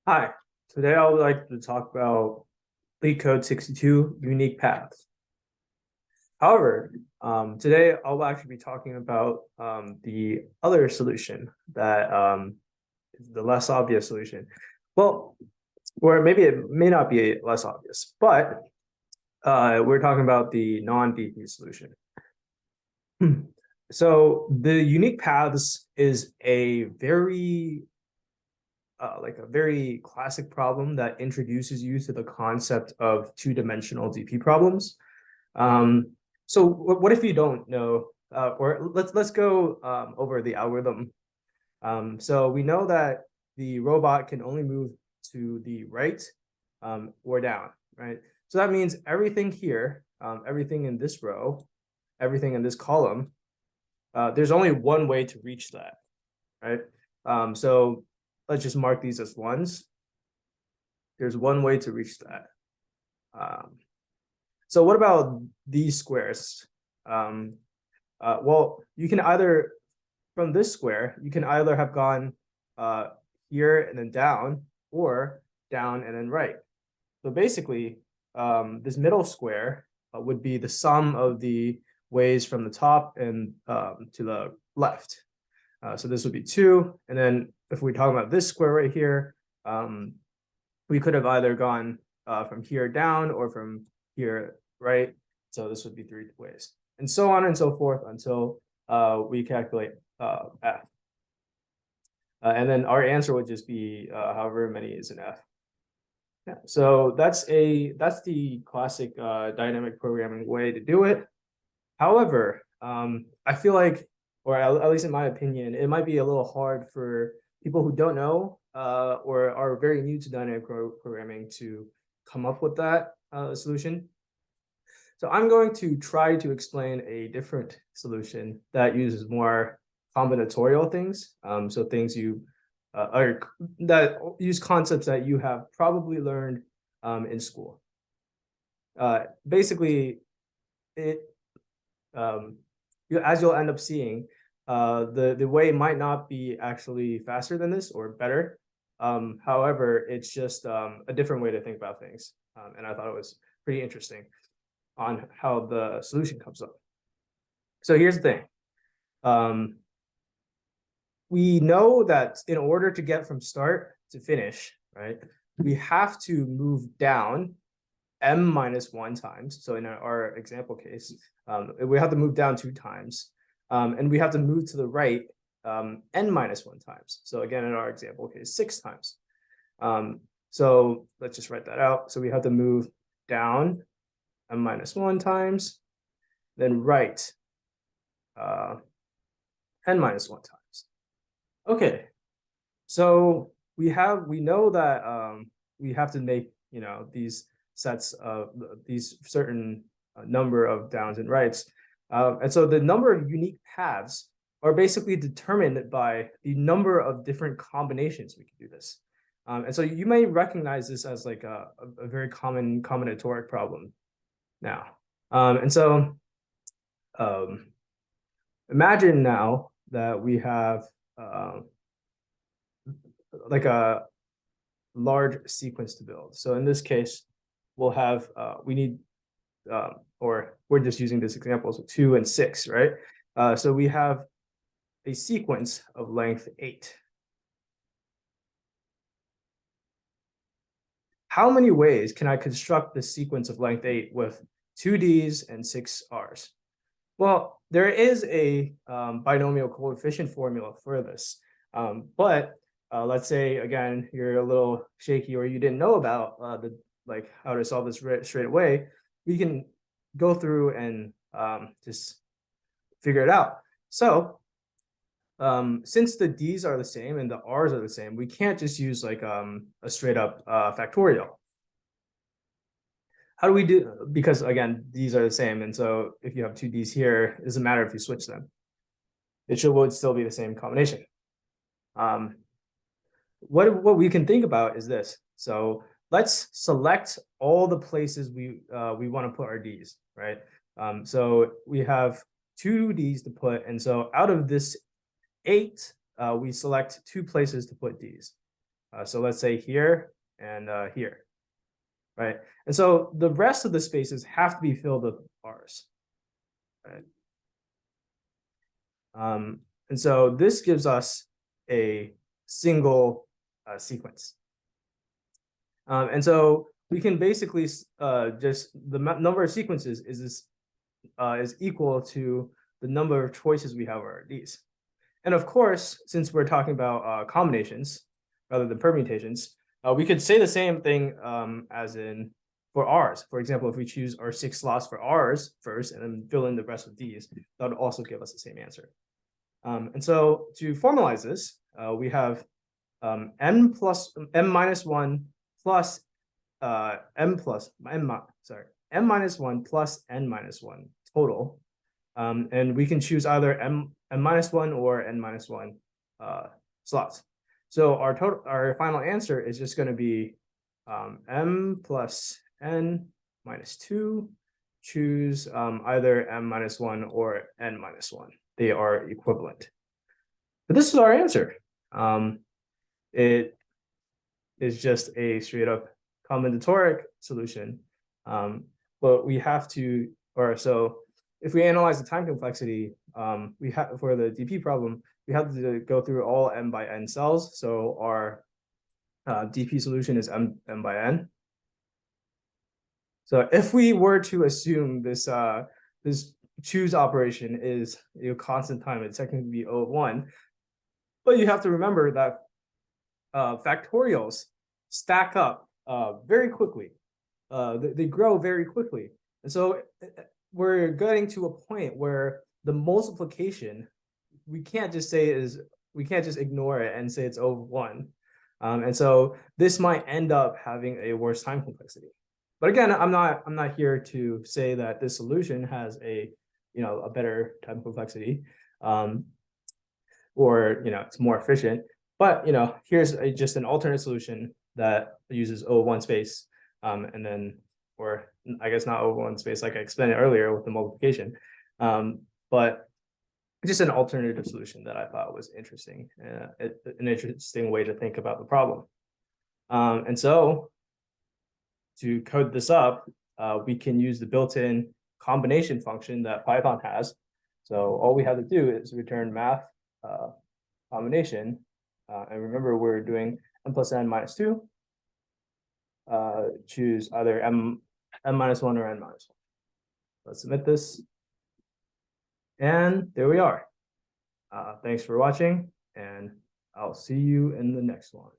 Hi, today I would like to talk about LeetCode 62 unique paths. However, today I'll actually be talking about the other solution that is the less obvious solution. Well, or maybe it may not be less obvious, but we're talking about the non-DP solution. So the unique paths is a very like a very classic problem that introduces you to the concept of two-dimensional DP problems. So what if you don't know, or let's go over the algorithm. So we know that the robot can only move to the right or down, right? So that means everything here, everything in this row, everything in this column, there's only one way to reach that, right? So let's just mark these as ones. There's one way to reach that. So what about these squares? Well, you can either, from this square, you can either have gone here and then down, or down and then right. So basically, this middle square would be the sum of the ways from the top and to the left. So this would be 2. And then if we talk about this square right here, we could have either gone from here down or from here right. So this would be 3 ways, and so on and so forth until we calculate f. And then our answer would just be however many is in f. Yeah, so that's the classic dynamic programming way to do it. However, I feel like, or at least in my opinion, it might be a little hard for people who don't know or are very new to dynamic programming to come up with that solution. So I'm going to try to explain a different solution that uses more combinatorial things. So things you are that use concepts that you have probably learned in school. Basically, it as you'll end up seeing, the way might not be actually faster than this or better. However, it's just a different way to think about things. And I thought it was pretty interesting on how the solution comes up. So here's the thing. We know that in order to get from start to finish, right, we have to move down m minus 1 times. So in our example case, we have to move down 2 times. And we have to move to the right n minus 1 times. So again, in our example case, 6 times. So let's just write that out. So we have to move down m minus 1 times, then right n minus 1 times. Okay, so we know that we have to make these sets of these certain number of downs and rights, and so the number of unique paths are basically determined by the number of different combinations we can do this. And so you may recognize this as like a very common combinatoric problem now. And so imagine now that we have like a large sequence to build. So in this case, we'll have we need or we're just using this example, so 2 and 6, right? So we have a sequence of length 8. How many ways can I construct this sequence of length 8 with 2 Ds and 6 Rs? Well, there is a binomial coefficient formula for this, but let's say again you're a little shaky or you didn't know about how to solve this straight away. We can go through and just figure it out. So since the D's are the same and the R's are the same, we can't just use like a straight up factorial. How do we do? Because again, these are the same, and so if you have 2 D's here, it doesn't matter if you switch them. It would still be the same combination. What we can think about is this. So let's select all the places we want to put our D's, right? So we have 2 D's to put, and so out of this 8, we select 2 places to put D's. So let's say here and here, right? And so the rest of the spaces have to be filled with R's, right? And so this gives us a single sequence. And so we can basically just the number of sequences is equal to the number of choices we have over these. And of course, since we're talking about combinations rather than permutations, we could say the same thing as in for R's. For example, if we choose our 6 slots for R's first and then fill in the rest of these, that would also give us the same answer. And so to formalize this, we have m minus 1 plus m minus 1 plus n minus 1 total. And we can choose either m minus 1 or n minus 1 slots. So our final answer is just going to be m plus n minus 2. Choose either m minus 1 or n minus 1. They are equivalent. But this is our answer. It is just a straight up combinatoric solution. But we have to, so if we analyze the time complexity, we have for the DP problem, we have to go through all m by n cells. So our DP solution is m by n. So if we were to assume this this choose operation is constant time, it's technically be O of 1. But you have to remember that factorials stack up very quickly. They grow very quickly. And so we're getting to a point where the multiplication, we can't just ignore it and say it's O of 1. And so this might end up having a worse time complexity. But again, I'm not here to say that this solution has a better time complexity, or it's more efficient. But here's just an alternate solution that uses O1 space, and then, or I guess not O1 space like I explained earlier with the multiplication, but just an alternative solution that I thought was interesting, an interesting way to think about the problem. And so to code this up, we can use the built-in combination function that Python has. So all we have to do is return math combination. And remember, we're doing m plus n minus 2. Choose either m minus 1 or n minus 1. Let's submit this. And there we are. Thanks for watching, and I'll see you in the next one.